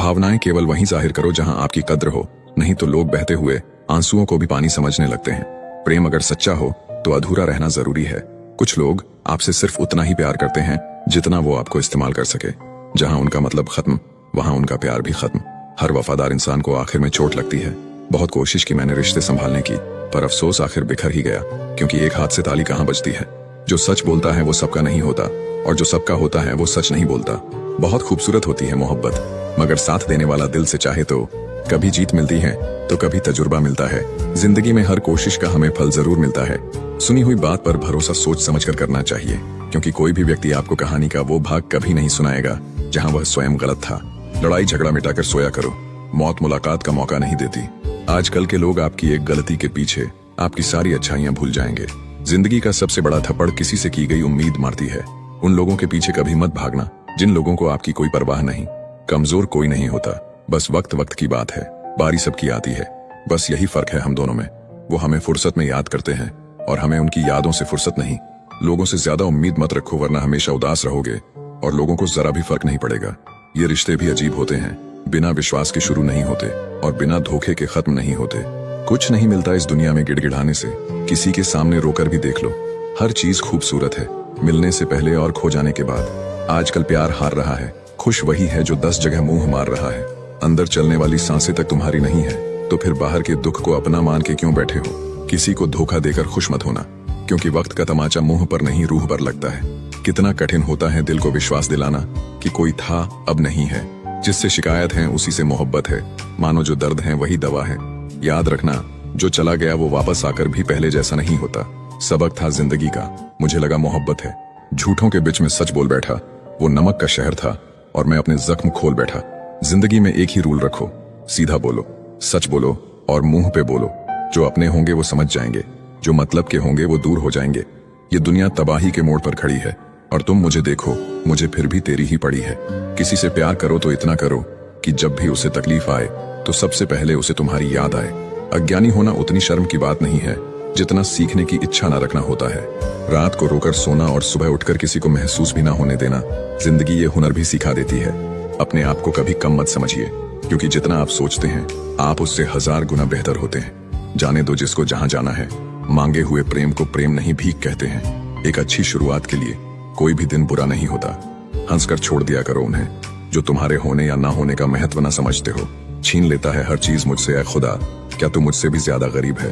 भावनाएं केवल वहीं जाहिर करो जहां आपकी कद्र हो, नहीं तो लोग बहते हुए आंसुओं को भी पानी समझने लगते हैं। प्रेम अगर सच्चा हो तो अधूरा रहना जरूरी है। कुछ लोग आपसे सिर्फ उतना ही प्यार करते हैं जितना वो आपको इस्तेमाल कर सके। जहां उनका मतलब खत्म, वहां उनका प्यार भी खत्म। हर वफादार इंसान को आखिर में चोट लगती है। बहुत कोशिश की मैंने रिश्ते संभालने की, पर अफसोस आखिर बिखर ही गया, क्योंकि एक हाथ से ताली कहां बजती है। जो सच बोलता है वो सबका नहीं होता, और जो सबका होता है वो सच नहीं बोलता। बहुत खूबसूरत होती है मोहब्बत, मगर साथ देने वाला दिल से चाहे तो कभी जीत मिलती है तो कभी तजुर्बा मिलता है। जिंदगी में हर कोशिश का हमें फल जरूर मिलता है। सुनी हुई बात पर भरोसा सोच समझकर करना चाहिए, क्योंकि कोई भी व्यक्ति आपको कहानी का वो भाग कभी नहीं सुनाएगा जहां वह स्वयं गलत था। लड़ाई झगड़ा मिटाकर सोया करो, मौत मुलाकात का मौका नहीं देती। आजकल के लोग आपकी एक गलती के पीछे आपकी सारी अच्छाइयां भूल जाएंगे। जिंदगी का सबसे बड़ा थप्पड़ किसी से की गई उम्मीद मारती है। उन लोगों के पीछे कभी मत भागना जिन लोगों को आपकी कोई परवाह नहीं। कमजोर कोई नहीं होता, बस वक्त वक्त की बात है। बारी सबकी आती है, बस यही फर्क है हम दोनों में। वो हमें फुर्सत में याद करते हैं और हमें उनकी यादों से फुर्सत नहीं। लोगों से ज्यादा उम्मीद मत रखो, वरना हमेशा उदास रहोगे और लोगों को जरा भी फर्क नहीं पड़ेगा। ये रिश्ते भी अजीब होते हैं, बिना विश्वास के शुरू नहीं होते और बिना धोखे के खत्म नहीं होते। कुछ नहीं मिलता इस दुनिया में गिड़गिड़ाने से, किसी के सामने रोकर भी देख लो। हर चीज खूबसूरत है, मिलने से पहले और खो जाने के बाद। आजकल प्यार हार रहा है, खुश वही है जो 10 जगह मुंह मार रहा है। अंदर चलने वाली सांसें तक तुम्हारी नहीं है, तो फिर बाहर के दुख को अपना मान के क्यों बैठे हो। किसी को धोखा देकर खुश मत होना, क्योंकि वक्त का तमाचा मुंह पर नहीं रूह पर लगता है। कितना कठिन होता है दिल को विश्वास दिलाना कि कोई था अब नहीं है। जिससे शिकायत है उसी से मोहब्बत है, मानो जो दर्द है वही दवा है। याद रखना, जो चला गया वो वापस आकर भी पहले जैसा नहीं होता। सबक था जिंदगी का, मुझे लगा मोहब्बत है। झूठों के बीच में सच बोल बैठा, वो नमक का शहर था और मैं अपने जख्म खोल बैठा। जिंदगी में एक ही रूल रखो, सीधा बोलो, सच बोलो और मुंह पे बोलो। जो अपने होंगे वो समझ जाएंगे, जो मतलब के होंगे वो दूर हो जाएंगे। ये दुनिया तबाही के मोड़ पर खड़ी है और तुम मुझे देखो, मुझे फिर भी तेरी ही पड़ी है। किसी से प्यार करो तो इतना करो कि जब भी उसे तकलीफ आए तो सबसे पहले उसे तुम्हारी याद आए। अज्ञानी होना उतनी शर्म की बात नहीं है जितना सीखने की इच्छा न रखना होता है। रात को रोकर सोना और सुबह उठकर किसी को महसूस भी ना होने देना, जिंदगी ये हुनर भी सिखा देती है। अपने आप को कभी कम मत समझिए, क्योंकि जितना आप सोचते हैं आप उससे 1000 गुना बेहतर होते हैं। जाने दो जिसको जहां जाना है। मांगे हुए प्रेम को प्रेम नहीं भीख कहते हैं। एक अच्छी शुरुआत के लिए कोई भी दिन बुरा नहीं होता। हंसकर छोड़ दिया करो उन्हें जो तुम्हारे होने या ना होने का महत्व न समझते हो। छीन लेता है हर चीज मुझसे, ऐ खुदा क्या तुम मुझसे भी ज्यादा गरीब है।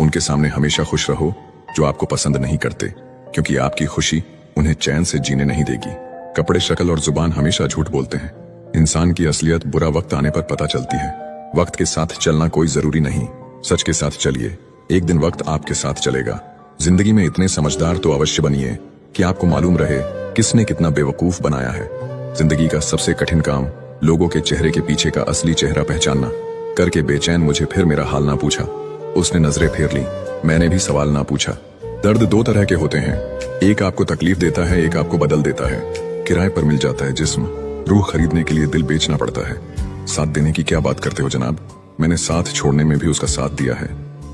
उनके सामने हमेशा खुश रहो जो आपको पसंद नहीं करते, क्योंकि आपकी खुशी उन्हें चैन से जीने नहीं देगी। कपड़े, शक्ल और जुबान हमेशा झूठ बोलते हैं। इंसान की असलियत बुरा वक्त आने पर पता चलती है। वक्त के साथ चलना कोई जरूरी नहीं, सच के साथ चलिए, एक दिन वक्त आपके साथ चलेगा। जिंदगी में इतने समझदार तो अवश्य बनिए कि आपको मालूम रहे किसने कितना बेवकूफ बनाया है। जिंदगी का सबसे कठिन काम लोगों के चेहरे के पीछे का असली चेहरा पहचानना। करके बेचैन मुझे फिर मेरा हाल ना पूछा, उसने नजरें फेर ली, मैंने भी सवाल ना पूछा। दर्द 2 तरह के होते हैं, एक आपको तकलीफ देता है, एक आपको बदल देता है। किराए पर मिल जाता है जिस्म, रूह खरीदने के लिए दिल बेचना पड़ता है। साथ देने की क्या बात करते हो जनाब, मैंने साथ छोड़ने में भी उसका साथ दिया है।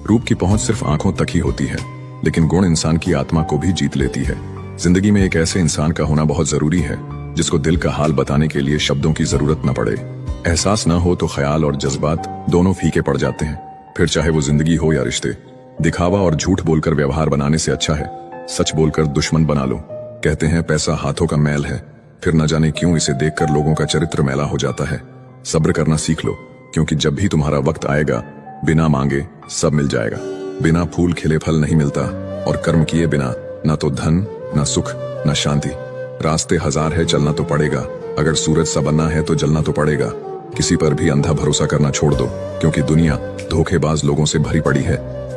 रूप की पहुंच सिर्फ आंखों तक ही होती है, लेकिन गुण इंसान की आत्मा को भी जीत लेती है। जिंदगी में एक ऐसे इंसान का होना बहुत जरूरी है जिसको दिल का हाल बताने के लिए शब्दों की जरूरत न पड़े। एहसास न हो तो ख्याल और जज्बात दोनों फीके पड़ जाते हैं। फिर चाहे वो जिंदगी हो या रिश्ते, दिखावा और झूठ बोलकर व्यवहार बनाने से अच्छा है सच बोलकर दुश्मन बना लो। कहते हैं पैसा हाथों का मैल है, फिर न जाने क्यों इसे देखकर लोगों का चरित्र मैला हो जाता है। सब्र करना सीख लो, क्योंकि जब भी तुम्हारा वक्त आएगा बिना मांगे सब मिल जाएगा। बिना फूल खिले फल नहीं मिलता, और कर्म किए बिना न तो धन, न सुख, न शांति। रास्ते 1000 है, चलना तो पड़ेगा। अगर सूरज सा बनना है तो जलना तो पड़ेगा। किसी पर भी अंधा भरोसा करना छोड़ दो, क्योंकि दुनिया धोखेबाज लोगों से भरी पड़ी है।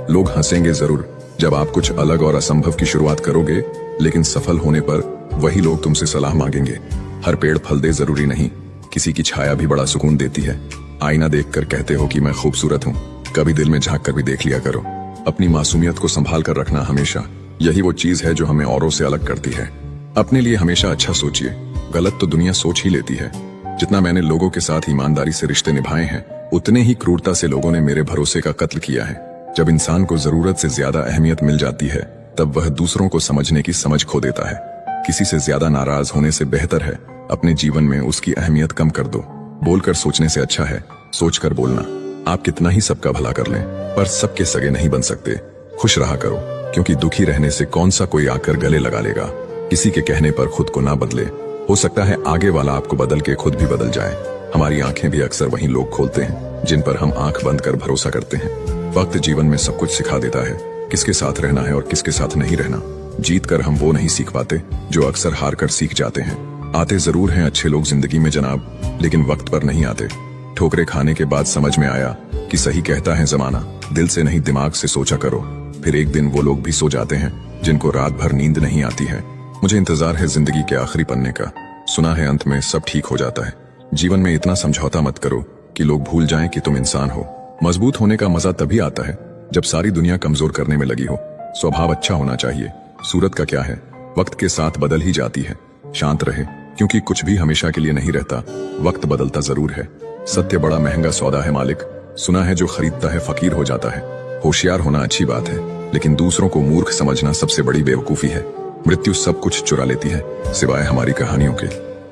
लोग हंसेंगे जरूर जब आप कुछ अलग और असंभव की शुरुआत करोगे, लेकिन सफल होने पर वही लोग तुमसे सलाह मांगेंगे। हर पेड़ फल दे जरूरी नहीं, किसी की छाया भी बड़ा सुकून देती है। आईना देखकर कहते हो कि मैं खूबसूरत हूँ, कभी दिल में झांक कर भी देख लिया करो। अपनी मासूमियत को संभाल कर रखना हमेशा, यही वो चीज है जो हमें औरों से अलग करती है। अपने लिए हमेशा अच्छा सोचिए, गलत तो दुनिया सोच ही लेती है। जितना मैंने लोगों के साथ ईमानदारी से रिश्ते निभाए हैं, उतने ही क्रूरता से लोगों ने मेरे भरोसे का कत्ल किया है। जब इंसान को जरूरत से ज्यादा अहमियत मिल जाती है, तब वह दूसरों को समझने की समझ खो देता है। किसी से ज्यादा नाराज होने से बेहतर है अपने जीवन में उसकी अहमियत कम कर दो। बोलकर सोचने से अच्छा है सोचकर बोलना। आप कितना ही सबका भला कर लें, पर सबके सगे नहीं बन सकते। खुश रहा करो, क्योंकि दुखी रहने से कौन सा कोई आकर गले लगा लेगा। किसी के कहने पर खुद को ना बदले, हो सकता है आगे वाला आपको बदल के खुद भी बदल जाए। हमारी आंखें भी अक्सर वही लोग खोलते हैं जिन पर हम आंख बंद कर भरोसा करते हैं। वक्त जीवन में सब कुछ सिखा देता है, किसके साथ रहना है और किसके साथ नहीं रहना। जीत कर हम वो नहीं सीख पाते जो अक्सर हार कर सीख जाते हैं। आते जरूर हैं अच्छे लोग जिंदगी में जनाब, लेकिन वक्त पर नहीं आते। ठोकरे खाने के बाद समझ में आया कि सही कहता है जमाना, दिल से नहीं दिमाग से सोचा करो। फिर एक दिन वो लोग भी सो जाते हैं जिनको रात भर नींद नहीं आती है। मुझे इंतजार है जिंदगी के आखिरी पन्ने का, सुना है अंत में सब ठीक हो जाता है। जीवन में इतना समझौता मत करो कि लोग भूल जाएं कि तुम इंसान हो। मजबूत होने का मजा तभी आता है जब सारी दुनिया कमजोर करने में लगी हो। स्वभाव अच्छा होना चाहिए, सूरत का क्या है, वक्त के साथ बदल ही जाती है। शांत रहे, क्योंकि कुछ भी हमेशा के लिए नहीं रहता, वक्त बदलता जरूर है। सत्य बड़ा महंगा सौदा है मालिक, सुना है जो खरीदता है फकीर हो जाता है। होशियार होना अच्छी बात है, लेकिन दूसरों को मूर्ख समझना सबसे बड़ी बेवकूफी है। मृत्यु सब कुछ चुरा लेती है सिवाय हमारी कहानियों के।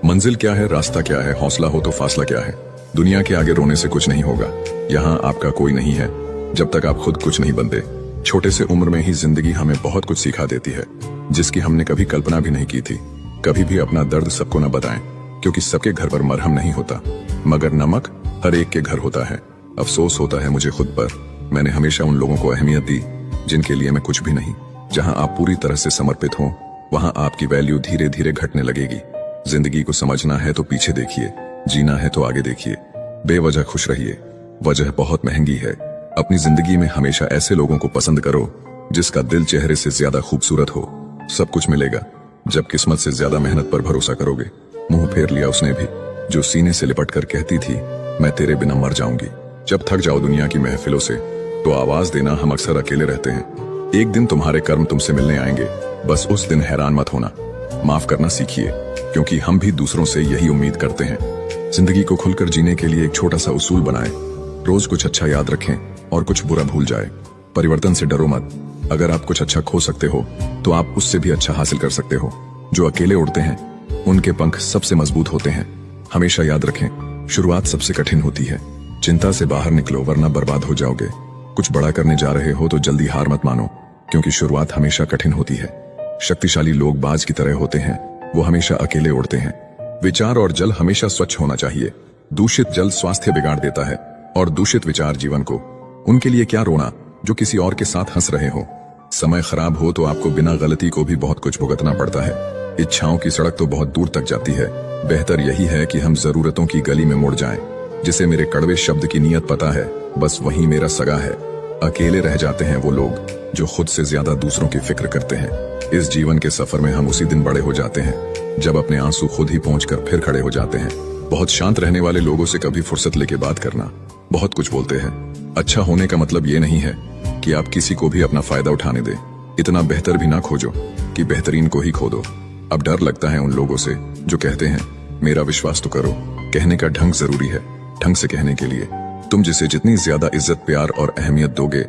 मंजिल क्या है, रास्ता क्या है, हौसला हो तो फासला क्या है। दुनिया के आगे रोने से कुछ नहीं होगा, यहाँ आपका कोई नहीं है जब तक आप खुद कुछ नहीं बनते। छोटे से उम्र में ही जिंदगी हमें बहुत कुछ सिखा देती है, जिसकी हमने कभी कल्पना भी नहीं की थी। कभी भी अपना दर्द सबको न बताएं, क्योंकि सबके घर पर मरहम नहीं होता, मगर नमक हर एक के घर होता है। अफसोस होता है मुझे खुद पर, मैंने हमेशा उन लोगों को अहमियत दी जिनके लिए मैं कुछ भी नहीं। जहां आप पूरी तरह से समर्पित हो, वहां आपकी वैल्यू धीरे धीरे घटने लगेगी। जिंदगी को समझना है तो पीछे देखिए, जीना है तो आगे देखिए। बेवजह खुश रहिए, वजह बहुत महंगी है। अपनी जिंदगी में हमेशा ऐसे लोगों को पसंद करो जिसका दिल चेहरे से ज्यादा खूबसूरत हो। सब कुछ मिलेगा जब किस्मत से ज्यादा मेहनत पर भरोसा करोगे। मुंह फेर लिया उसने भी जो सीने से लिपट कर कहती थी मैं तेरे बिना मर जाऊंगी। जब थक जाओ दुनिया की महफिलों से तो आवाज देना, हम अक्सर अकेले रहते हैं। एक दिन तुम्हारे कर्म तुमसे मिलने आएंगे, बस उस दिन हैरान मत होना। माफ करना सीखिए, क्योंकि हम भी दूसरों से यही उम्मीद करते हैं। जिंदगी को खुलकर जीने के लिए एक छोटा सा उसूल बनाएं, रोज कुछ अच्छा याद रखें और कुछ बुरा भूल जाए। परिवर्तन से डरो मत, अगर आप कुछ अच्छा खो सकते हो तो आप उससे भी अच्छा हासिल कर सकते हो। जो अकेले उड़ते हैं उनके पंख सबसे मजबूत होते हैं। हमेशा याद रखें, शुरुआत सबसे कठिन होती है। चिंता से बाहर निकलो वरना बर्बाद हो जाओगे। कुछ बड़ा करने जा रहे हो तो जल्दी हार मत मानो, क्योंकि शुरुआत हमेशा कठिन होती है। शक्तिशाली लोग बाज की तरह होते हैं, वो हमेशा अकेले उड़ते हैं। विचार और जल हमेशा स्वच्छ होना चाहिए। दूषित जल स्वास्थ्य बिगाड़ देता है और दूषित विचार जीवन को। उनके लिए क्या रोना जो किसी और के साथ हंस रहे हो। समय खराब हो तो आपको बिना गलती को भी बहुत कुछ भुगतना पड़ता है। इच्छाओं की सड़क तो बहुत दूर तक जाती है। बेहतर यही है कि हम जरूरतों की गली में मुड़ जाएं। जिसे मेरे कड़वे शब्द की नीयत पता है, बस वही मेरा सगा है। अकेले रह जाते हैं वो लोग जो खुद से ज्यादा दूसरों की फिक्र करते हैं। इस जीवन के सफर में हम उसी दिन बड़े हो जाते हैं जब अपने आंसू खुद ही पहुंचकर फिर खड़े हो जाते हैं। बहुत शांत रहने वाले लोगों से कभी फुर्सत लेके बात करना। बहुत कुछ बोलते हैं। अच्छा होने का मतलब ये नहीं है कि आप किसी को भी अपना फायदा उठाने दे। इतना बेहतर भी ना खोजो कि बेहतरीन को ही खो दो। अब डर लगता है उन लोगों से जो कहते हैं मेरा विश्वास तो करो। कहने का ढंग जरूरी है, ढंग से कहने के लिए। तुम जिसे जितनी ज्यादा इज्जत प्यार और अहमियत दोगे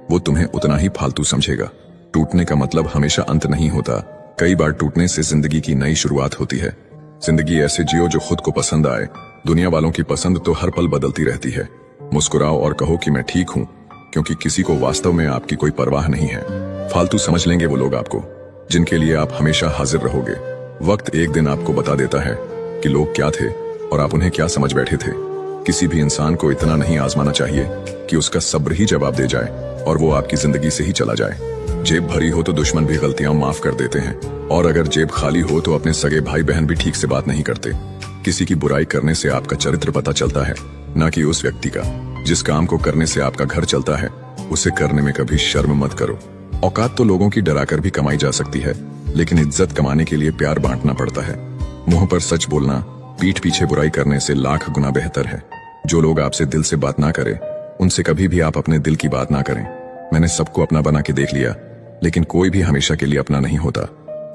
वो तुम्हें उतना ही फालतू समझेगा। टूटने का मतलब हमेशा अंत नहीं होता, कई बार टूटने से जिंदगी की नई शुरुआत होती है। जिंदगी ऐसे जियो जो खुद को पसंद आए। दुनिया वालों की पसंद तो हर पल बदलती रहती है। मुस्कुराओ और कहो कि मैं ठीक हूँ, क्योंकि किसी को वास्तव में आपकी कोई परवाह नहीं है। फालतू समझ लेंगे वो लोग आपको जिनके लिए आप हमेशा हाजिर रहोगे। वक्त एक दिन आपको बता देता है कि लोग क्या थे और आप उन्हें क्या समझ बैठे थे। किसी भी इंसान को इतना नहीं आजमाना चाहिए कि उसका सब्र ही जवाब दे जाए और वो आपकी जिंदगी से ही चला जाए। जेब भरी हो तो दुश्मन भी गलतियां माफ कर देते हैं, और अगर जेब खाली हो तो अपने सगे भाई बहन भी ठीक से बात नहीं करते। किसी की बुराई करने से आपका चरित्र पता चलता है, न कि उस व्यक्ति का। जिस काम को करने से आपका घर चलता है उसे करने में कभी शर्म मत करो। औकात तो लोगों की डराकर भी कमाई जा सकती है, लेकिन इज्जत कमाने के लिए प्यार बांटना पड़ता है। मुंह पर सच बोलना पीठ पीछे बुराई करने से लाख गुना बेहतर है। जो लोग आपसे दिल से बात ना करें उनसे कभी भी आप अपने दिल की बात ना करें। मैंने सबको अपना बना के देख लिया, लेकिन कोई भी हमेशा के लिए अपना नहीं होता।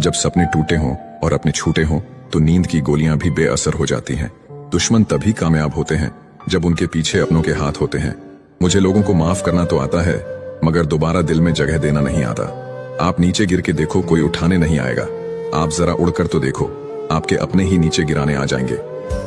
जब सपने टूटे हों और अपने छूटे हों तो नींद की गोलियां भी बेअसर हो जाती हैं। दुश्मन तभी कामयाब होते हैं जब उनके पीछे अपनों के हाथ होते हैं। मुझे लोगों को माफ करना तो आता है, मगर दोबारा दिल में जगह देना नहीं आता। आप नीचे गिर के देखो, कोई उठाने नहीं आएगा। आप जरा उड़कर तो देखो, आपके अपने ही नीचे गिराने आ जाएंगे।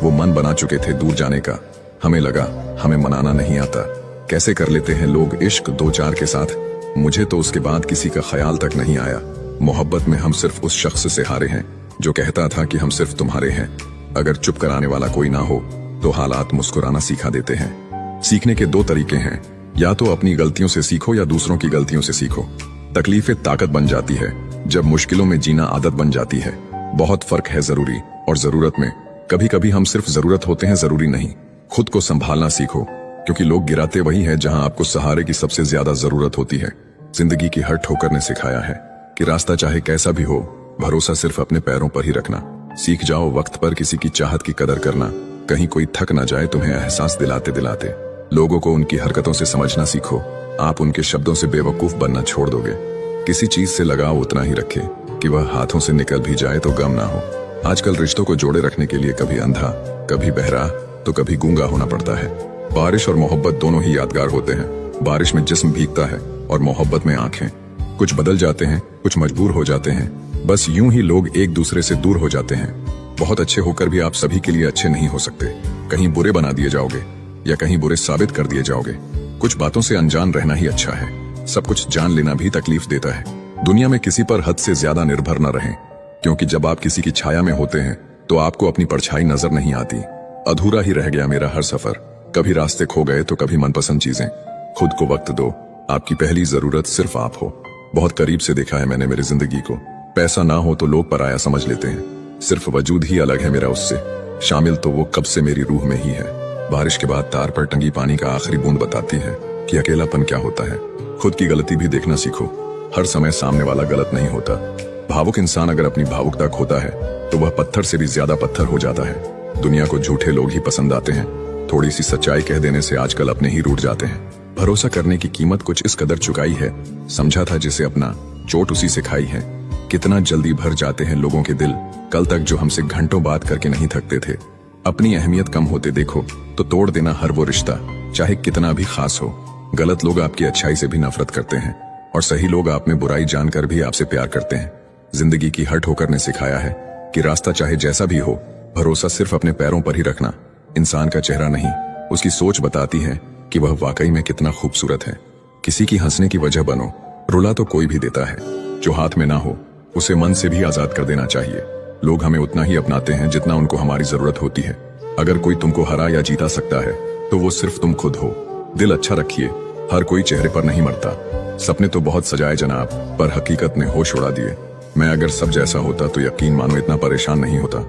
वो मन बना चुके थे दूर जाने का। हमें लगा हमें मनाना नहीं आता, कैसे कर लेते हैं लोग इश्क दो चार के साथ। मुझे तो उसके बाद किसी का ख्याल तक नहीं आया। मोहब्बत में हम सिर्फ उस शख्स से हारे हैं जो कहता था कि हम सिर्फ तुम्हारे हैं। अगर चुप कराने वाला कोई ना हो तो हालात मुस्कुराना सिखा देते हैं। सीखने के दो तरीके हैं, या तो अपनी गलतियों से सीखो या दूसरों की गलतियों से सीखो। तकलीफें ताकत बन जाती है जब मुश्किलों में जीना आदत बन जाती है। बहुत फर्क है जरूरी और जरूरत में। कभी कभी हम सिर्फ जरूरत होते हैं, जरूरी नहीं। खुद को संभालना सीखो, क्योंकि लोग गिराते वही है जहां आपको सहारे की सबसे ज्यादा जरूरत होती है। जिंदगी की हर ठोकर ने सिखाया है कि रास्ता चाहे कैसा भी हो, भरोसा सिर्फ अपने पैरों पर ही रखना। सीख जाओ वक्त पर किसी की चाहत की कदर करना, कहीं कोई थक ना जाए तुम्हें एहसास दिलाते दिलाते। लोगों को उनकी हरकतों से समझना सीखो, आप उनके शब्दों से बेवकूफ बनना छोड़ दोगे। किसी चीज से लगाव उतना ही रखे कि वह हाथों से निकल भी जाए तो गम ना हो। आजकल रिश्तों को जोड़े रखने के लिए कभी अंधा, कभी बहरा, तो कभी गूंगा होना पड़ता है। बारिश और मोहब्बत दोनों ही यादगार होते हैं। बारिश में जिस्म भीगता है और मोहब्बत में आंखें। कुछ बदल जाते हैं, कुछ मजबूर हो जाते हैं, बस यूं ही लोग एक दूसरे से दूर हो जाते हैं। बहुत अच्छे होकर भी आप सभी के लिए अच्छे नहीं हो सकते। कहीं बुरे बना दिए जाओगे या कहीं बुरे साबित कर दिए जाओगे। कुछ बातों से अनजान रहना ही अच्छा है, सब कुछ जान लेना भी तकलीफ देता है। दुनिया में किसी पर हद से ज्यादा निर्भर न रहें, क्योंकि जब आप किसी की छाया में होते हैं तो आपको अपनी परछाई नजर नहीं आती। अधूरा ही रह गया मेरा हर सफर, कभी रास्ते खो गए तो कभी मनपसंद चीजें। खुद को वक्त दो, आपकी पहली जरूरत सिर्फ आप हो। बहुत करीब से देखा है मैंने मेरी जिंदगी को। पैसा ना हो तो लोग पराया समझ लेते हैं, सिर्फ वजूद ही अलग है मेरा उससे। शामिल तो वो कब से मेरी रूह में ही है। बारिश के बाद तार पर टंगी पानी का आखिरी बूंद बताती है कि अकेलापन क्या होता है। खुद की गलती भी देखना सीखो, हर समय सामने वाला गलत नहीं होता। भावुक इंसान अगर अपनी भावुकता खोता है तो वह पत्थर से भी ज्यादा पत्थर हो जाता है। दुनिया को झूठे लोग ही पसंद आते हैं, थोड़ी सी सच्चाई कह देने से आजकल अपने ही रूठ जाते हैं। भरोसा करने की कीमत कुछ इस कदर चुकाई है, समझा था जिसे अपना, चोट उसी से खाई है। कितना जल्दी भर जाते हैं लोगों के दिल, कल तक जो हमसे घंटों बात करके नहीं थकते थे। अपनी अहमियत कम होते देखो तो तोड़ देना हर वो रिश्ता, चाहे कितना भी खास हो। गलत लोग आपकी अच्छाई से भी नफरत करते हैं और सही लोग आप में बुराई जानकर भी आपसे प्यार करते हैं। जिंदगी की हर ठोकर ने सिखाया है कि रास्ता चाहे जैसा भी हो, भरोसा सिर्फ अपने पैरों पर ही रखना। इंसान का चेहरा नहीं, उसकी सोच बताती है कि वह वाकई में कितना खूबसूरत है। किसी की हंसने की वजह बनो, रुला तो कोई भी देता है। जो हाथ में ना हो उसे मन से भी आजाद कर देना चाहिए। लोग हमें उतना ही अपनाते हैं जितना उनको हमारी जरूरत होती है। अगर कोई तुमको हरा या जीता सकता है तो वो सिर्फ तुम खुद हो। दिल अच्छा रखिए, हर कोई चेहरे पर नहीं मरता। सपने तो बहुत सजाए जनाब, पर हकीकत ने होश उड़ा दिए। मैं अगर सब जैसा होता तो यकीन मानो इतना परेशान नहीं होता।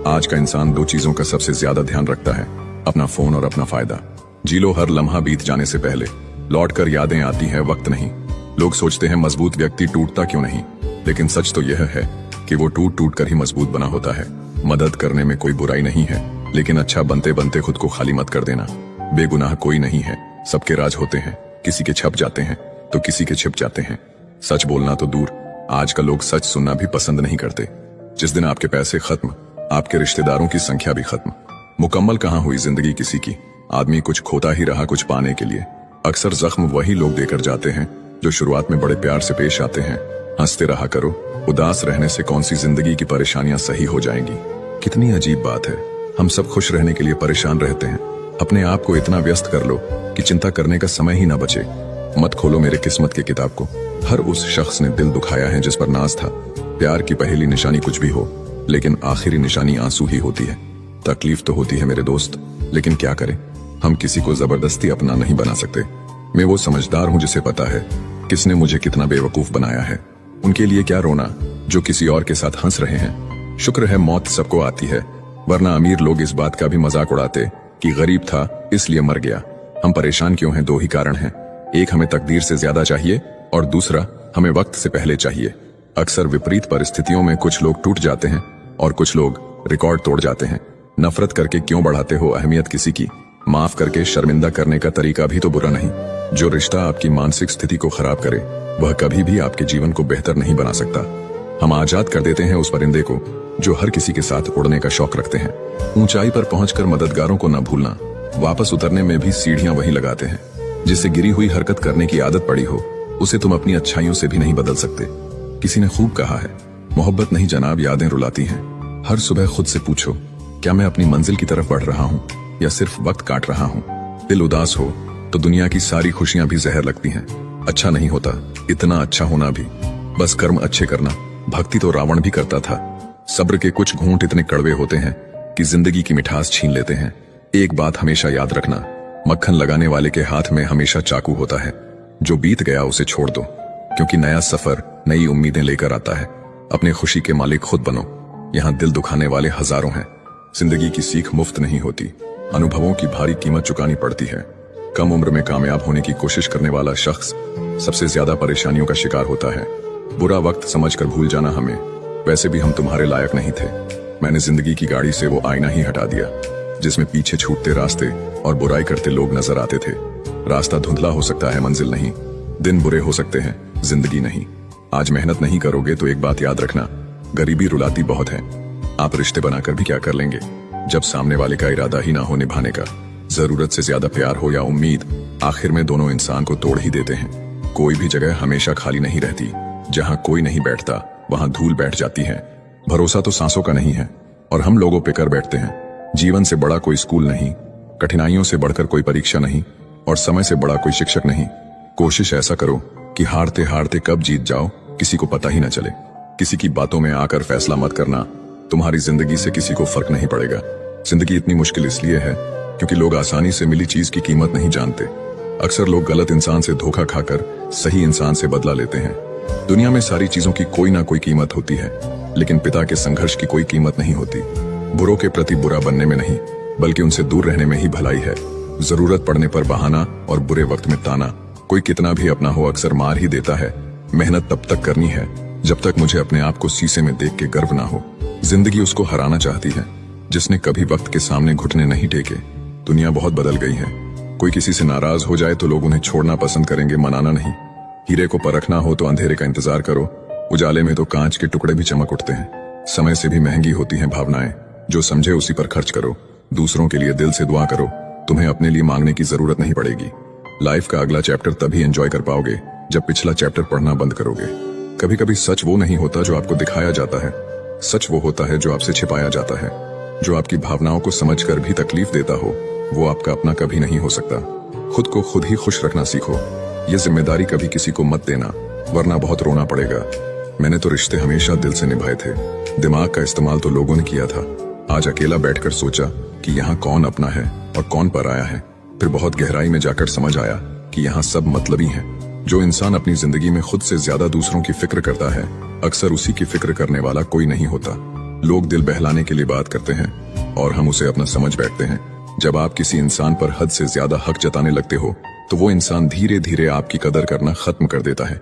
आज का इंसान दो चीजों का सबसे ज्यादा ध्यान रखता है, अपना फोन और अपना फायदा। जी लो हर लम्हा बीत जाने से पहले, लौट कर यादें आती है वक्त नहीं। लोग सोचते हैं मजबूत व्यक्ति टूटता क्यों नहीं, लेकिन सच तो यह है कि वो टूट टूट कर ही मजबूत बना होता है। मदद करने में कोई बुराई नहीं है, लेकिन अच्छा बनते बनते खुद को खाली मत कर देना। बेगुनाह कोई नहीं है, सबके राज होते हैं, किसी के छप जाते हैं तो किसी के छिप जाते हैं। सच बोलना तो दूर, आजकल लोग सच सुनना भी पसंद नहीं करते। जिस दिन आपके पैसे खत्म, आपके रिश्तेदारों की संख्या भी खत्म। मुकम्मल कहाँ हुई जिंदगी किसी की, आदमी कुछ खोता ही रहा कुछ पाने के लिए। अक्सर जख्म वही लोग देकर जाते हैं जो शुरुआत में बड़े प्यार से पेश आते हैं। हंसते रहा करो, उदास रहने से कौन सी जिंदगी की परेशानियां सही हो जाएंगी। कितनी अजीब बात है, हम सब खुश रहने के लिए परेशान रहते हैं। अपने आप को इतना व्यस्त कर लो कि चिंता करने का समय ही ना बचे। मत खोलो मेरे किस्मत की किताब को, हर उस शख्स ने दिल दुखाया है जिस पर नाज था। प्यार की पहली निशानी कुछ भी हो, लेकिन आखिरी निशानी आंसू ही होती है। तकलीफ तो होती है मेरे दोस्त, लेकिन क्या करें, हम किसी को जबरदस्ती अपना नहीं बना सकते। मैं वो समझदार हूँ जिसे पता है किसने मुझे कितना बेवकूफ बनाया है। उनके लिए क्या रोना जो किसी और के साथ हंस रहे हैं। शुक्र है मौत सबको आती है, वरना अमीर लोग इस बात का भी मजाक उड़ाते कि गरीब था इसलिए मर गया। हम परेशान क्यों हैं, दो ही कारण हैं। एक हमें तकदीर से ज्यादा चाहिए और दूसरा हमें वक्त से पहले चाहिए। अक्सर विपरीत परिस्थितियों में कुछ लोग टूट जाते हैं और कुछ लोग रिकॉर्ड तोड़ जाते हैं। नफरत करके क्यों बढ़ाते हो अहमियत किसी की, माफ करके शर्मिंदा करने का तरीका भी तो बुरा नहीं। जो रिश्ता आपकी मानसिक स्थिति को खराब करे वह कभी भी आपके जीवन को बेहतर नहीं बना सकता। हम आजाद कर देते हैं उस परिंदे को जो हर किसी के साथ उड़ने का शौक रखते हैं। ऊंचाई पर पहुंचकर मददगारों को न भूलना, वापस उतरने में भी सीढ़ियां वही लगाते हैं। जिससे गिरी हुई हरकत करने की आदत पड़ी हो उसे तुम अपनी अच्छाइयों से भी नहीं बदल सकते। किसी ने खूब कहा है, मोहब्बत नहीं जनाब यादें रुलाती हैं। हर सुबह खुद से पूछो क्या मैं अपनी मंजिल की तरफ बढ़ रहा हूँ या सिर्फ वक्त काट रहा हूँ? दिल उदास हो तो दुनिया की सारी खुशियां भी जहर लगती हैं। अच्छा नहीं होता इतना अच्छा होना भी, बस कर्म अच्छे करना। भक्ति तो रावण भी करता था। सब्र के कुछ घूंट इतने कड़वे होते हैं कि जिंदगी की मिठास छीन लेते हैं। एक बात हमेशा याद रखना, मक्खन लगाने वाले के हाथ में हमेशा चाकू होता है। जो बीत गया उसे छोड़ दो, क्योंकि नया सफर नई उम्मीदें लेकर आता है। अपने खुशी के मालिक खुद बनो। यहाँ दिल दुखाने वाले हजारों हैं। जिंदगी की सीख मुफ्त नहीं होती, अनुभवों की भारी कीमत चुकानी पड़ती है। कम उम्र में कामयाब होने की कोशिश करने वाला शख्स सबसे ज्यादा परेशानियों का शिकार होता है। बुरा वक्त समझकर भूल जाना हमें, वैसे भी हम तुम्हारे लायक नहीं थे। मैंने जिंदगी की गाड़ी से वो आईना ही हटा दिया जिसमें पीछे छूटते रास्ते और बुराई करते लोग नजर आते थे। रास्ता धुंधला हो सकता है, मंजिल नहीं। दिन बुरे हो सकते हैं, जिंदगी नहीं। आज मेहनत नहीं करोगे तो एक बात याद रखना, गरीबी रुलाती बहुत है। आप रिश्ते बनाकर भी क्या कर लेंगे जब सामने वाले का इरादा ही ना हो निभाने का। जरूरत से ज्यादा प्यार हो या उम्मीद, आखिर में दोनों इंसान को तोड़ ही देते हैं। कोई भी जगह हमेशा खाली नहीं रहती। जहाँ कोई नहीं बैठता वहाँ धूल बैठ जाती है। भरोसा तो सांसों का नहीं है और हम लोगों पे कर बैठते हैं। जीवन से बड़ा कोई स्कूल नहीं, कठिनाइयों से बढ़कर कोई परीक्षा नहीं, और समय से बड़ा कोई शिक्षक नहीं। कोशिश ऐसा करो कि हारते हारते कब जीत जाओ किसी को पता ही न चले। किसी की बातों में आकर फैसला मत करना, तुम्हारी जिंदगी से किसी को फर्क नहीं पड़ेगा। जिंदगी इतनी मुश्किल इसलिए है क्योंकि लोग आसानी से मिली चीज की कीमत नहीं जानते। अक्सर लोग गलत इंसान से धोखा खाकर सही इंसान से बदला लेते हैं। दुनिया में सारी चीजों की कोई ना कोई कीमत होती है, लेकिन पिता के संघर्ष की कोई कीमत नहीं होती। बुरों के प्रति बुरा बनने में नहीं, बल्कि उनसे दूर रहने में ही भलाई है। जरूरत पड़ने पर बहाना और बुरे वक्त में ताना, कोई कितना भी अपना हो अक्सर मार ही देता है। मेहनत तब तक करनी है जब तक मुझे अपने आप को शीशे में देख के गर्व ना हो। जिंदगी उसको हराना चाहती है जिसने कभी वक्त के सामने घुटने नहीं टेके। दुनिया बहुत बदल गई है। कोई किसी से नाराज हो जाए तो लोग उन्हें छोड़ना पसंद करेंगे, मनाना नहीं। हीरे को परखना हो तो अंधेरे का इंतजार करो, उजाले में तो कांच के टुकड़े भी चमक उठते हैं। समय से भी महंगी होती हैं भावनाएं, जो समझे उसी पर खर्च करो। दूसरों के लिए दिल से दुआ करो, तुम्हें अपने लिए मांगने की जरूरत नहीं पड़ेगी। लाइफ का अगला चैप्टर तभी एंजॉय कर पाओगे जब पिछला चैप्टर पढ़ना बंद करोगे। कभी कभी सच वो नहीं होता जो आपको दिखाया जाता है, सच वो होता है जो आपसे छिपाया जाता है। जो आपकी भावनाओं को समझकर भी तकलीफ देता हो वो आपका अपना कभी नहीं हो सकता। खुद को खुद ही खुश रखना सीखो। ये जिम्मेदारी कभी किसी को मत देना, वरना बहुत रोना पड़ेगा। मैंने तो रिश्ते हमेशा दिल से निभाए थे। दिमाग का इस्तेमाल तो लोगों ने किया था। आज अकेला बैठकर सोचा कि यहाँ कौन अपना है और कौन पराया है। फिर बहुत गहराई में जाकर समझ आया कि यहाँ सब मतलबी हैं। जो इंसान अपनी जिंदगी में खुद से ज्यादा दूसरों की फिक्र करता है, अक्सर उसी की फिक्र करने वाला कोई नहीं होता। लोग दिल बहलाने के लिए बात करते हैं और हम उसे अपना समझ बैठते हैं। जब आप किसी इंसान पर हद से ज्यादा हक जताने लगते हो तो वो इंसान धीरे धीरे आपकी कदर करना खत्म कर देता है।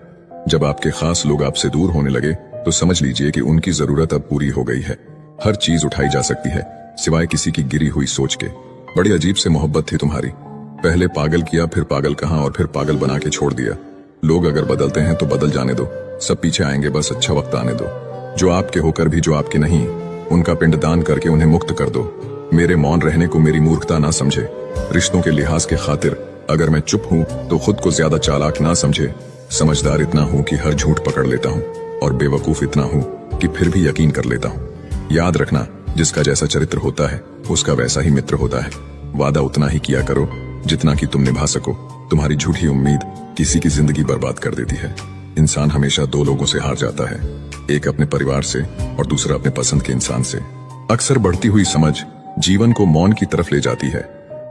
जब आपके खास लोग आपसे दूर होने लगे तो समझ लीजिए कि उनकी जरूरत अब पूरी हो गई है। हर चीज उठाई जा सकती है सिवाय किसी की गिरी हुई सोच के। बड़ी अजीब से मोहब्बत थी तुम्हारी। पहले पागल किया, फिर पागल कहा और फिर पागल बना के छोड़ दिया। लोग अगर बदलते हैं तो बदल जाने दो, सब पीछे आएंगे, बस अच्छा वक्त आने दो। जो आपके होकर भी जो आपके नहीं, उनका पिंडदान करके उन्हें मुक्त कर दो। मेरे मौन रहने को मेरी मूर्खता ना समझे। रिश्तों के लिहाज के खातिर अगर मैं चुप हूँ तो खुद को ज्यादा चालाक ना समझे। समझदार इतना हूँ कि हर झूठ पकड़ लेता हूँ और बेवकूफ इतना हूँ कि फिर भी यकीन कर लेता हूँ। याद रखना, जिसका जैसा चरित्र होता है उसका वैसा ही मित्र होता है। वादा उतना ही किया करो जितना कि तुम निभा सको। तुम्हारी झूठी उम्मीद किसी की जिंदगी बर्बाद कर देती है। इंसान हमेशा दो लोगों से हार जाता है, एक अपने परिवार से और दूसरा अपने पसंद के इंसान से। अक्सर बढ़ती हुई समझ जीवन को मौन की तरफ ले जाती है।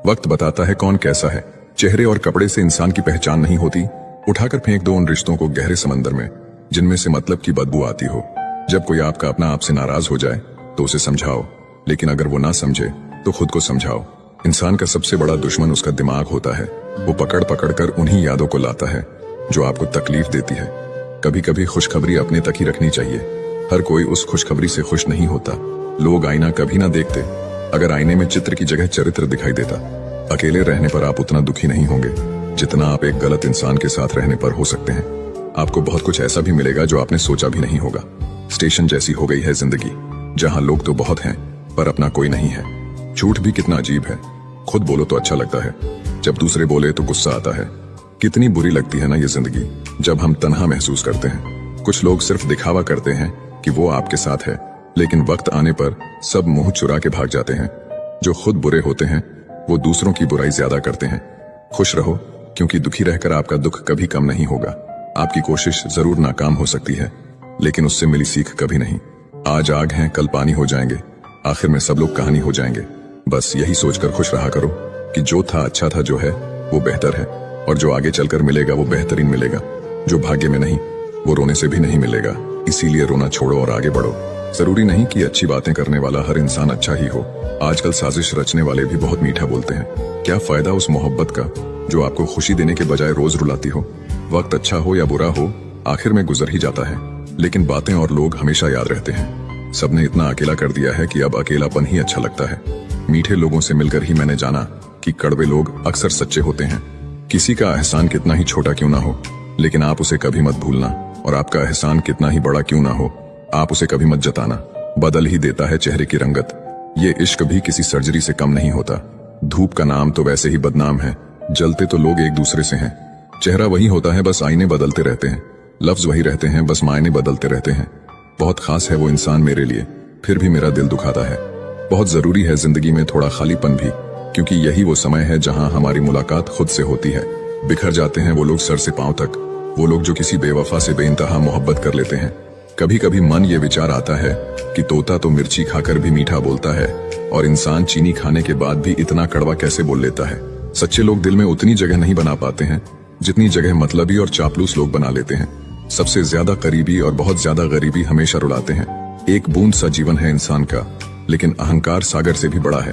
वक्त बताता है कौन कैसा है। चेहरे और कपड़े से इंसान की पहचान नहीं होती। उठाकर फेंक दो उन रिश्तों को गहरे समंदर में जिनमें से मतलब की बदबू आती हो। जब कोई आपका अपना आपसे नाराज हो जाए तो उसे समझाओ, लेकिन अगर वो ना समझे तो खुद को समझाओ। इंसान का सबसे बड़ा दुश्मन उसका दिमाग होता है। वो पकड़ पकड़ कर उन्हीं यादों को लाता है जो आपको तकलीफ देती है। कभी कभी खुशखबरी अपने तक ही रखनी चाहिए। हर कोई उस खुशखबरी से खुश नहीं होता। लोग आईना कभी ना देखते अगर आईने में चित्र की जगह चरित्र दिखाई देता। अकेले रहने पर आप उतना दुखी नहीं होंगे जितना आप एक गलत इंसान के साथ रहने पर हो सकते हैं। आपको बहुत कुछ ऐसा भी मिलेगा जो आपने सोचा भी नहीं होगा। स्टेशन जैसी हो गई है जिंदगी, जहाँ लोग तो बहुत हैं पर अपना कोई नहीं है। झूठ भी कितना अजीब है। खुद बोलो तो अच्छा लगता है, जब दूसरे बोले तो गुस्सा आता है। कितनी बुरी लगती है ना ये जिंदगी जब हम तन्हा महसूस करते हैं। कुछ लोग सिर्फ दिखावा करते हैं कि वो आपके साथ है, लेकिन वक्त आने पर सब मुंह चुरा के भाग जाते हैं। जो खुद बुरे होते हैं वो दूसरों की बुराई ज्यादा करते हैं। खुश रहो, क्योंकि दुखी रहकर आपका दुख कभी कम नहीं होगा। आपकी कोशिश जरूर नाकाम हो सकती है, लेकिन उससे मिली सीख कभी नहीं। आज आग हैं, कल पानी हो जाएंगे, आखिर में सब लोग कहानी हो जाएंगे। बस यही सोचकर खुश रहा करो कि जो था अच्छा था, जो है वो बेहतर है, और जो आगे चलकर मिलेगा वो बेहतरीन मिलेगा। जो भाग्य में नहीं वो रोने से भी नहीं मिलेगा। इसीलिए रोना छोड़ो और आगे बढ़ो। जरूरी नहीं कि अच्छी बातें करने वाला हर इंसान अच्छा ही हो। आजकल साजिश रचने वाले भी बहुत मीठा बोलते हैं। क्या फायदा उस मोहब्बत का जो आपको खुशी देने के बजाय रोज रुलाती हो। वक्त अच्छा हो या बुरा हो, आखिर में गुजर ही जाता है, लेकिन बातें और लोग हमेशा याद रहते हैं। सबने इतना अकेला कर दिया है कि अब अकेलापन ही अच्छा लगता है। मीठे लोगों से मिलकर ही मैंने जाना कि कड़वे लोग अक्सर सच्चे होते हैं। किसी का एहसान कितना ही छोटा क्यों ना हो, लेकिन आप उसे कभी मत भूलना, और आपका एहसान कितना ही बड़ा क्यों ना हो, आप उसे कभी मत जताना। बदल ही देता है चेहरे की रंगत। ये इश्क भी किसी सर्जरी से कम नहीं होता। धूप का नाम तो वैसे ही बदनाम है, जलते तो लोग एक दूसरे से हैं। चेहरा वही होता है, बस आईने बदलते रहते हैं। लफ्ज वही रहते हैं, बस मायने बदलते रहते हैं। बहुत खास है वो इंसान मेरे लिए, फिर भी मेरा दिल दुखाता है। बहुत जरूरी है जिंदगी में थोड़ा खालीपन भी, क्योंकि यही वो समय है जहां हमारी मुलाकात खुद से होती है। बिखर जाते हैं वो लोग सर से पांव तक, वो लोग जो किसी बेवफा से बेइंतहा मोहब्बत कर लेते हैं। कभी कभी मन ये विचार आता है कि तोता तो मिर्ची खाकर भी मीठा बोलता है, और इंसान चीनी खाने के बाद भी इतना कड़वा कैसे बोल लेता है। सच्चे लोग दिल में उतनी जगह नहीं बना पाते हैं जितनी जगह मतलबी और चापलूस लोग बना लेते हैं। सबसे ज्यादा करीबी और बहुत ज्यादा गरीबी हमेशा रुलाते हैं। एक बूंद सा जीवन है इंसान का, लेकिन अहंकार सागर से भी बड़ा है।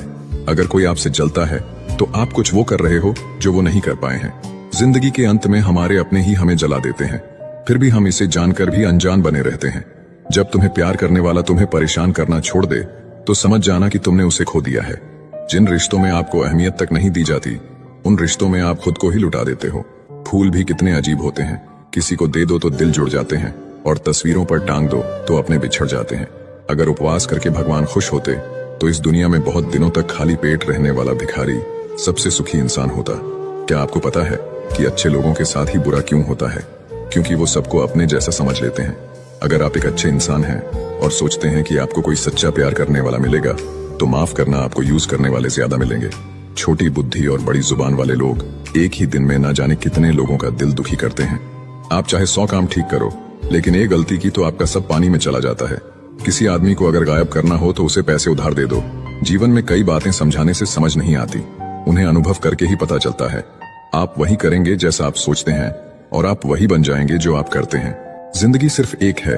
अगर कोई आपसे जलता है तो आप कुछ वो कर रहे हो जो वो नहीं कर पाए हैं। जिंदगी के अंत में हमारे अपने ही हमें जला देते हैं, फिर भी हम इसे जानकर भी अनजान बने रहते हैं। जब तुम्हें प्यार करने वाला तुम्हें परेशान करना छोड़ दे तो समझ जाना कि तुमने उसे खो दिया है। जिन रिश्तों में आपको अहमियत तक नहीं दी जाती, उन रिश्तों में आप खुद को ही लुटा देते हो। फूल भी कितने अजीब होते हैं, किसी को दे दो तो दिल जुड़ जाते हैं, और तस्वीरों पर टांग दो तो अपने बिछड़ जाते हैं। अगर उपवास करके भगवान खुश होते तो इस दुनिया में बहुत दिनों तक खाली पेट रहने वाला भिखारी सबसे सुखी इंसान होता। क्या आपको पता है कि अच्छे लोगों के साथ ही बुरा क्यों होता है? क्योंकि वो सबको अपने जैसा समझ लेते हैं। अगर आप एक अच्छे इंसान हैं और सोचते हैं कि आपको कोई सच्चा प्यार करने वाला मिलेगा, तो माफ करना, आपको यूज करने वाले ज्यादा मिलेंगे। छोटी बुद्धि और बड़ी जुबान वाले लोग एक ही दिन में ना जाने कितने लोगों का दिल दुखी करते हैं। आप चाहे 100 काम ठीक करो, लेकिन एक गलती की तो आपका सब पानी में चला जाता है। किसी आदमी को अगर गायब करना हो तो उसे पैसे उधार दे दो। जीवन में कई बातें समझाने से समझ नहीं आती, उन्हें अनुभव करके ही पता चलता है। आप वही करेंगे जैसा आप सोचते हैं, और आप वही बन जाएंगे जो आप करते हैं। जिंदगी सिर्फ एक है,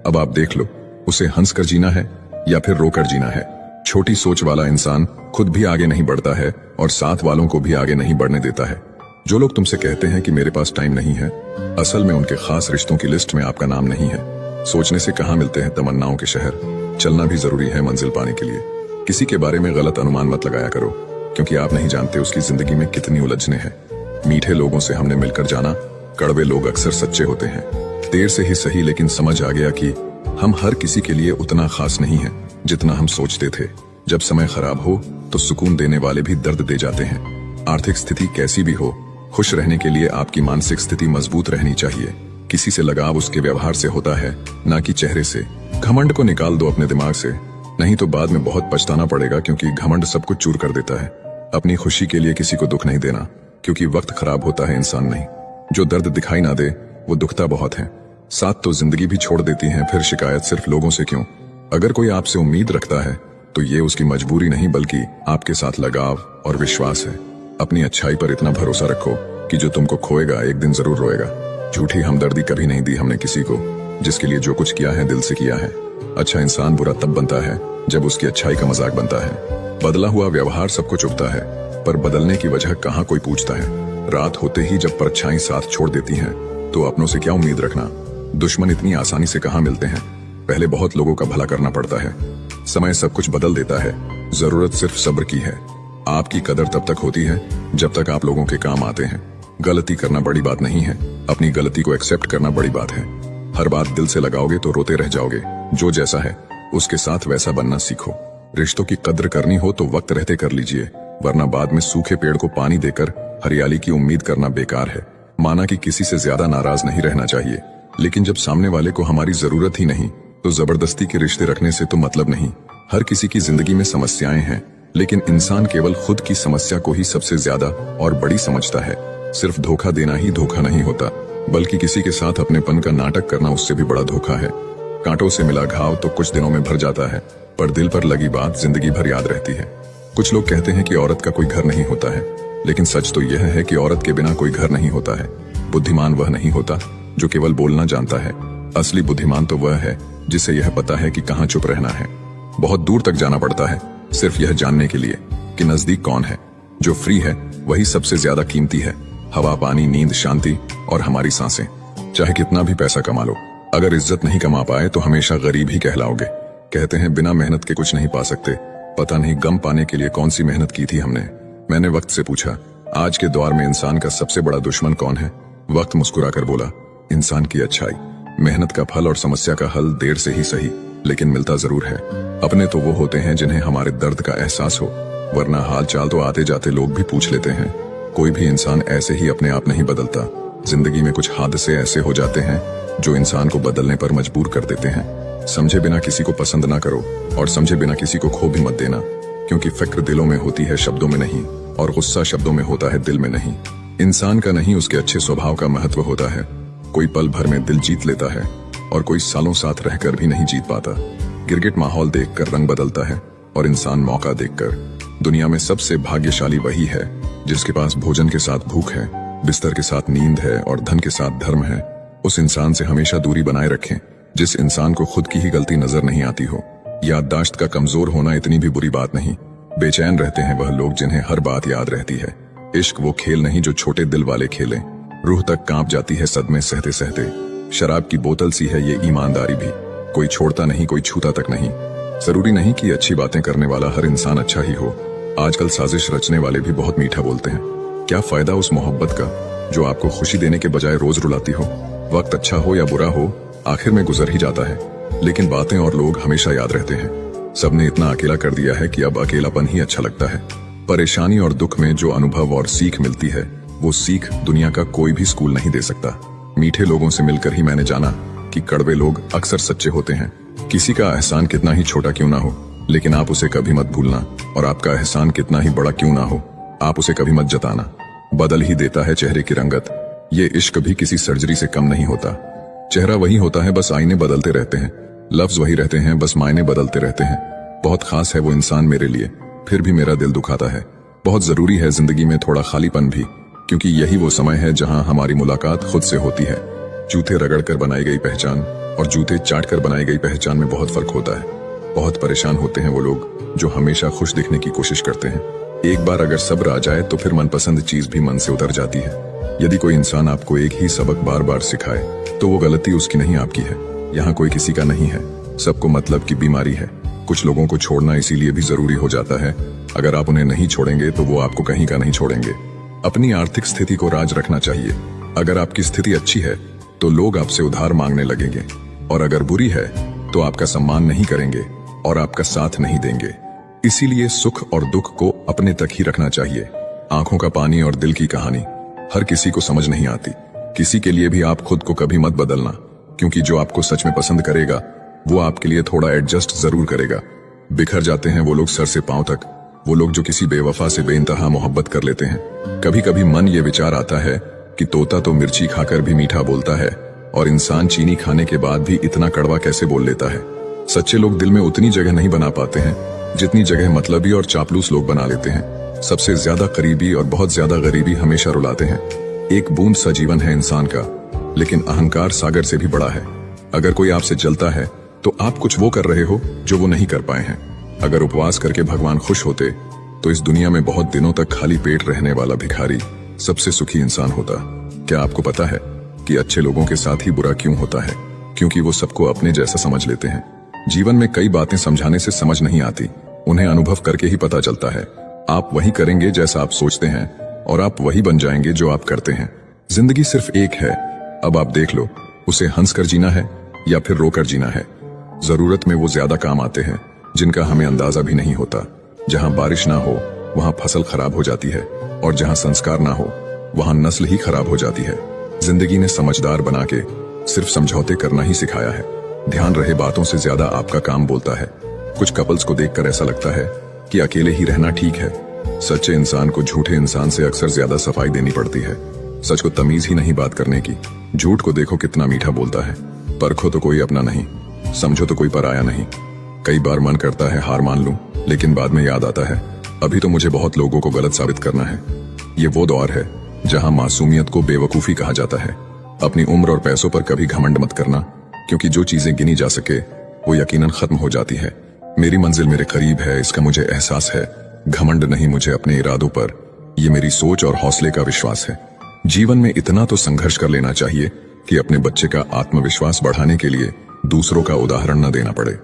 अब आप देख लो, उसे हंस कर जीना है या फिर रोकर जीना है। छोटी सोच वाला इंसान खुद भी आगे नहीं बढ़ता है और साथ वालों को भी आगे नहीं बढ़ने देता है। जो लोग तुमसे कहते हैं कि मेरे पास टाइम नहीं है, असल में उनके खास रिश्तों की लिस्ट में आपका नाम नहीं है। सोचने से कहाँ मिलते हैं तमन्नाओं के शहर, चलना भी जरूरी है मंजिल पाने के लिए। किसी के बारे में गलत अनुमान मत लगाया करो, क्योंकि आप नहीं जानते उसकी जिंदगी में कितनी उलझने हैं। मीठे लोगों से हमने मिलकर जाना, कड़वे लोग अक्सर सच्चे होते हैं। देर से ही सही, लेकिन समझ आ गया कि हम हर किसी के लिए उतना खास नहीं है जितना हम सोचते थे। जब समय खराब हो तो सुकून देने वाले भी दर्द दे जाते हैं। आर्थिक स्थिति कैसी भी हो, खुश रहने के लिए आपकी मानसिक स्थिति मजबूत रहनी चाहिए। किसी से लगाव उसके व्यवहार से होता है, ना कि चेहरे से। घमंड को निकाल दो अपने दिमाग से, नहीं तो बाद में बहुत पछताना पड़ेगा, क्योंकि घमंड सब कुछ चूर कर देता है। अपनी खुशी के लिए किसी को दुख नहीं देना, क्योंकि वक्त खराब होता है, इंसान नहीं। जो दर्द दिखाई ना दे वो दुखता बहुत है। साथ तो जिंदगी भी छोड़ देती है, फिर शिकायत सिर्फ लोगों से क्यों? अगर कोई आपसे उम्मीद रखता है तो ये उसकी मजबूरी नहीं, बल्कि आपके साथ लगाव और विश्वास है। अपनी अच्छाई पर इतना भरोसा रखो कि जो तुमको खोएगा एक दिन जरूर रोएगा। झूठी हमदर्दी कभी नहीं दी हमने किसी को, जिसके लिए जो कुछ किया है दिल से किया है। अच्छा इंसान बुरा तब बनता है जब उसकी अच्छाई का मजाक बनता है। बदला हुआ व्यवहार सबको चुभता है, पर बदलने की वजह कहाँ कोई पूछता है। रात होते ही जब परछाई साथ छोड़ देती हैं, तो अपनों से क्या उम्मीद रखना। दुश्मन इतनी आसानी से कहाँ मिलते हैं, पहले बहुत लोगों का भला करना पड़ता है। समय सब कुछ बदल देता है, जरूरत सिर्फ सब्र की है। आपकी कदर तब तक होती है जब तक आप लोगों के काम आते हैं। गलती करना बड़ी बात नहीं है, अपनी गलती को एक्सेप्ट करना बड़ी बात है। हर बात दिल से लगाओगे तो रोते रह जाओगे। जो जैसा है उसके साथ वैसा बनना सीखो। रिश्तों की कद्र करनी हो तो वक्त रहते कर लीजिए, वरना बाद में सूखे पेड़ को पानी देकर हरियाली की उम्मीद करना बेकार है। माना कि किसी से ज्यादा नाराज नहीं रहना चाहिए, लेकिन जब सामने वाले को हमारी जरूरत ही नहीं तो जबरदस्ती के रिश्ते रखने से तो मतलब नहीं। हर किसी की जिंदगी में समस्याएं हैं, लेकिन इंसान केवल खुद की समस्या को ही सबसे ज्यादा और बड़ी समझता है। सिर्फ धोखा देना ही धोखा नहीं होता, बल्कि किसी के साथ अपनेपन का नाटक करना उससे भी बड़ा धोखा है। कांटों से मिला घाव तो कुछ दिनों में भर जाता है, पर दिल पर लगी बात जिंदगी भर याद रहती है। कुछ लोग कहते हैं कि औरत का कोई घर नहीं होता है, लेकिन सच तो यह है कि औरत के बिना कोई घर नहीं होता है। बुद्धिमान वह नहीं होता जो केवल बोलना जानता है, असली बुद्धिमान तो वह है जिसे यह पता है कि कहाँ चुप रहना है। बहुत दूर तक जाना पड़ता है सिर्फ यह जानने के लिए कि नजदीक कौन है। जो फ्री है वही सबसे ज्यादा कीमती है। हवा, पानी, नींद, शांति और हमारी सांसें। चाहे कितना भी पैसा कमा लो, अगर इज्जत नहीं कमा पाए तो हमेशा गरीब ही कहलाओगे। कहते हैं बिना मेहनत के कुछ नहीं पा सकते। पता नहीं गम पाने के लिए कौन सी मेहनत की थी हमने। मैंने वक्त से पूछा, आज के दौर में इंसान का सबसे बड़ा दुश्मन कौन है? वक्त मुस्कुराकर बोला, इंसान की अच्छाई। मेहनत का फल और समस्या का हल देर से ही सही, लेकिन मिलता जरूर है। अपने तो वो होते हैं जिन्हें हमारे दर्द का एहसास हो, वरना हाल चाल तो आते जाते लोग भी पूछ लेते हैं। कोई भी इंसान ऐसे ही अपने आप नहीं बदलता। जिंदगी में कुछ हादसे ऐसे हो जाते हैं जो इंसान को बदलने पर मजबूर कर देते हैं। समझे बिना किसी को पसंद ना करो, और समझे बिना किसी को खो भी मत देना, क्योंकि फिक्र दिलों में होती है शब्दों में नहीं, और गुस्सा शब्दों में होता है दिल में नहीं। इंसान का नहीं उसके अच्छे स्वभाव का महत्व होता है। कोई पल भर में दिल जीत लेता है और कोई सालों साथ रहकर भी नहीं जीत पाता। गिरगिट माहौल देखकर रंग बदलता है और इंसान मौका देखकर। दुनिया में सबसे भाग्यशाली वही है जिसके पास भोजन के साथ भूख है, बिस्तर के साथ नींद है और धन के साथ धर्म है। उस इंसान से हमेशा दूरी बनाए रखें जिस इंसान को खुद की ही गलती नजर नहीं आती हो। याददाश्त का कमजोर होना इतनी भी बुरी बात नहीं। बेचैन रहते हैं वह लोग जिन्हें हर बात याद रहती है। इश्क वो खेल नहीं जो छोटे दिल वाले खेलें। रूह तक कांप जाती है सदमे सहते सहते। शराब की बोतल सी है ये ईमानदारी भी। कोई छोड़ता नहीं, कोई छूता तक नहीं। जरूरी नहीं कि अच्छी बातें करने वाला हर इंसान अच्छा ही हो। आजकल साजिश रचने वाले भी बहुत मीठा बोलते हैं। क्या फायदा उस मोहब्बत का जो आपको खुशी देने के बजाय रोज रुलाती हो। वक्त अच्छा हो या बुरा हो, आखिर में गुजर ही जाता है, लेकिन बातें और लोग हमेशा याद रहते हैं। सबने इतना अकेला कर दिया है कि अब अकेलापन ही अच्छा लगता है। परेशानी और दुख में जो अनुभव और सीख मिलती है, वो सीख दुनिया का कोई भी स्कूल नहीं दे सकता। मीठे लोगों से मिलकर ही मैंने जाना कि कड़वे लोग अक्सर सच्चे होते हैं। किसी का एहसान कितना ही छोटा क्यों ना हो, लेकिन आप उसे कभी मत भूलना, और आपका एहसान कितना ही बड़ा क्यों ना हो, आप उसे कभी मत जताना। बदल ही देता है चेहरे की रंगत। ये इश्क भी किसी सर्जरी से कम नहीं होता। चेहरा वही होता है, बस आईने बदलते रहते हैं। लफ्ज वही रहते हैं, बस मायने बदलते रहते हैं। बहुत खास है वो इंसान मेरे लिए, फिर भी मेरा दिल दुखाता है। बहुत जरूरी है जिंदगी में थोड़ा खालीपन भी, क्योंकि यही वो समय है जहां हमारी मुलाकात खुद से होती है। जूते रगड़कर बनाई गई पहचान और जूते चाटकर बनाई गई पहचान में बहुत फर्क होता है। बहुत परेशान होते हैं वो लोग जो हमेशा खुश दिखने की कोशिश करते हैं। एक बार अगर सब्र आ जाए तो फिर मनपसंद चीज भी मन से उतर जाती है। यदि कोई इंसान आपको एक ही सबक बार बार सिखाए तो वो गलती उसकी नहीं आपकी है। यहाँ कोई किसी का नहीं है, सबको मतलब की बीमारी है। कुछ लोगों को छोड़ना इसीलिए भी जरूरी हो जाता है, अगर आप उन्हें नहीं छोड़ेंगे तो वो आपको कहीं का नहीं छोड़ेंगे। अपनी आर्थिक स्थिति को राज रखना चाहिए। अगर आपकी स्थिति अच्छी है तो लोग आपसे उधार मांगने लगेंगे, और अगर बुरी है तो आपका सम्मान नहीं करेंगे और आपका साथ नहीं देंगे। इसीलिए सुख और दुख को अपने तक ही रखना चाहिए। आंखों का पानी और दिल की कहानी हर किसी को समझ नहीं आती। किसी के लिए भी आप खुद को कभी मत बदलना, क्योंकि जो आपको सच में पसंद करेगा वो आपके लिए थोड़ा एडजस्ट जरूर करेगा। बिखर जाते हैं वो लोग सर से पांव तक, वो लोग जो किसी बेवफा से बेइंतहा मोहब्बत कर लेते हैं। कभी कभी मन ये विचार आता है कि तोता तो मिर्ची खाकर भी मीठा बोलता है, और इंसान चीनी खाने के बाद भी इतना कड़वा कैसे बोल लेता है। सच्चे लोग दिल में उतनी जगह नहीं बना पाते हैं जितनी जगह मतलबी और चापलूस लोग बना लेते हैं। सबसे ज्यादा करीबी और बहुत ज्यादा गरीबी हमेशा रुलाते हैं। एक बूंद सा जीवन है इंसान का, लेकिन अहंकार सागर से भी बड़ा है। अगर कोई आपसे जलता है तो आप कुछ वो कर रहे हो जो वो नहीं कर पाए हैं। अगर उपवास करके भगवान खुश होते तो इस दुनिया में बहुत दिनों तक खाली पेट रहने वाला भिखारी सबसे सुखी इंसान होता। क्या आपको पता है कि अच्छे लोगों के साथ ही बुरा क्यों होता है? क्योंकि वो सबको अपने जैसा समझ लेते हैं। जीवन में कई बातें समझाने से समझ नहीं आती, उन्हें अनुभव करके ही पता चलता है। आप वही करेंगे जैसा आप सोचते हैं, और आप वही बन जाएंगे जो आप करते हैं। जिंदगी सिर्फ एक है, अब आप देख लो, उसे हंसकर जीना है या फिर रोकर जीना है। जरूरत में वो ज्यादा काम आते हैं जिनका हमें अंदाजा भी नहीं होता। जहां बारिश ना हो वहां फसल खराब हो जाती है, और जहां संस्कार ना हो वहां नस्ल ही खराब हो जाती है। जिंदगी ने समझदार बना के सिर्फ समझौते करना ही सिखाया है। ध्यान रहे बातों से ज्यादा आपका काम बोलता है। कुछ कपल्स को देखकर ऐसा लगता है कि अकेले ही रहना ठीक है। सच्चे इंसान को झूठे इंसान से अक्सर ज्यादा सफाई देनी पड़ती है। सच को तमीज ही नहीं बात करने की। झूठ को देखो कितना मीठा बोलता है। परखो तो कोई अपना नहीं, समझो तो कोई पराया नहीं। कई बार मन करता है हार मान लूं, लेकिन बाद में याद आता है अभी तो मुझे बहुत लोगों को गलत साबित करना है। ये वो दौर है जहां मासूमियत को बेवकूफी कहा जाता है। अपनी उम्र और पैसों पर कभी घमंड मत करना, क्योंकि जो चीजें गिनी जा सके वो यकीनन खत्म हो जाती है। मेरी मंजिल मेरे करीब है, इसका मुझे एहसास है। घमंड नहीं मुझे अपने इरादों पर, ये मेरी सोच और हौसले का विश्वास है। जीवन में इतना तो संघर्ष कर लेना चाहिए कि अपने बच्चे का आत्मविश्वास बढ़ाने के लिए दूसरों का उदाहरण न देना पड़े।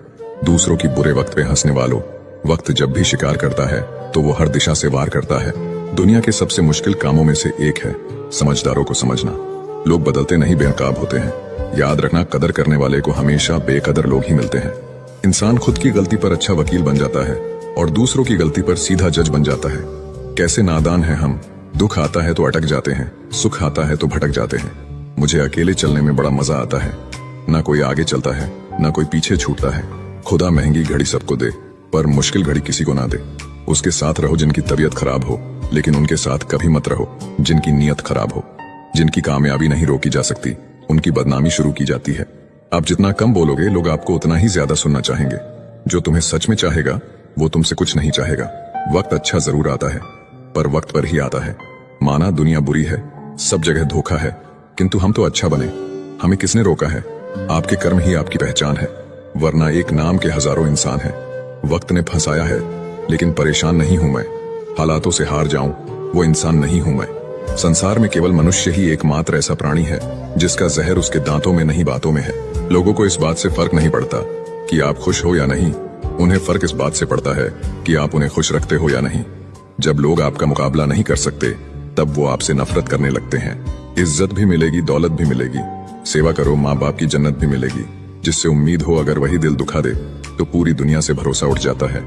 दूसरों की बुरे वक्त पे हंसने वालों, वक्त जब भी शिकार करता है तो वो हर दिशा से वार करता है। दुनिया के सबसे मुश्किल कामों में से एक है समझदारों को समझना। लोग बदलते नहीं बेनकाब होते हैं। याद रखना, कदर करने वाले को हमेशा बेकदर लोग ही मिलते हैं। इंसान खुद की गलती पर अच्छा वकील बन जाता है और दूसरों की गलती पर सीधा जज बन जाता है। कैसे नादान हैं हम। दुख आता है तो अटक जाते हैं, सुख आता है तो भटक जाते हैं। मुझे अकेले चलने में बड़ा मजा आता है। ना कोई आगे चलता है, ना कोई पीछे छूटता है। खुदा महंगी घड़ी सबको दे, पर मुश्किल घड़ी किसी को ना दे। उसके साथ रहो जिनकी तबीयत खराब हो, लेकिन उनके साथ कभी मत रहो जिनकी नीयत खराब हो। जिनकी कामयाबी नहीं रोकी जा सकती, उनकी बदनामी शुरू की जाती है। आप जितना कम बोलोगे, लोग आपको उतना ही ज्यादा सुनना चाहेंगे। जो तुम्हें सच में चाहेगा वो तुमसे कुछ नहीं चाहेगा। वक्त अच्छा जरूर आता है, पर वक्त पर ही आता है। माना दुनिया बुरी है, सब जगह धोखा है, किंतु हम तो अच्छा बने। हमें किसने रोका है? आपके कर्म ही आपकी पहचान है, वरना एक नाम के हजारों इंसान हैं। वक्त ने फंसाया है, लेकिन परेशान नहीं हूं मैं। हालातों से हार जाऊं, वो इंसान नहीं हूं मैं। संसार में केवल मनुष्य ही एकमात्र ऐसा प्राणी है जिसका जहर उसके दांतों में नहीं बातों में है। लोगों को इस बात से फर्क नहीं पड़ता कि आप खुश हो या नहीं, उन्हें फर्क इस बात से पड़ता है कि आप उन्हें खुश रखते हो या नहीं। जब लोग आपका मुकाबला नहीं कर सकते, तब वो आपसे नफरत करने लगते हैं। इज्जत भी मिलेगी, दौलत भी मिलेगी, सेवा करो, माँ बाप की जन्नत भी मिलेगी। जिससे उम्मीद हो अगर वही दिल दुखा दे, तो पूरी दुनिया से भरोसा उठ जाता है।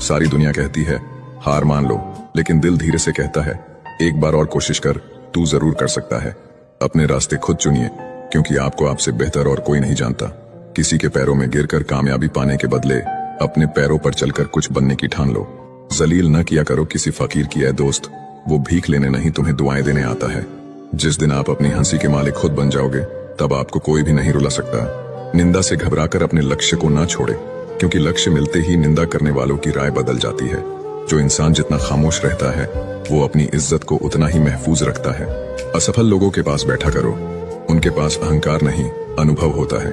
सारी दुनिया कहती है हार मान लो, लेकिन दिल धीरे से कहता है एक बार और कोशिश कर, तू जरूर कर सकता है। अपने रास्ते खुद चुनिए, क्योंकि आपको आपसे बेहतर और कोई नहीं जानता। किसी के पैरों में गिरकर कामयाबी पाने के बदले अपने पैरों पर चलकर कुछ बनने की ठान लो। जलील न किया करो किसी फकीर की ऐ दोस्त, वो भीख लेने नहीं तुम्हें दुआएं देने आता है। जिस दिन आप अपनी हंसी के मालिक खुद बन जाओगे, तब आपको कोई भी नहीं रुला सकता। निंदा से घबराकर अपने लक्ष्य को ना छोड़े, क्योंकि लक्ष्य मिलते ही निंदा करने वालों की राय बदल जाती है। जो इंसान जितना खामोश रहता है, वो अपनी इज्जत को उतना ही महफूज रखता है। असफल लोगों के पास बैठा करो, उनके पास अहंकार नहीं, अनुभव होता है।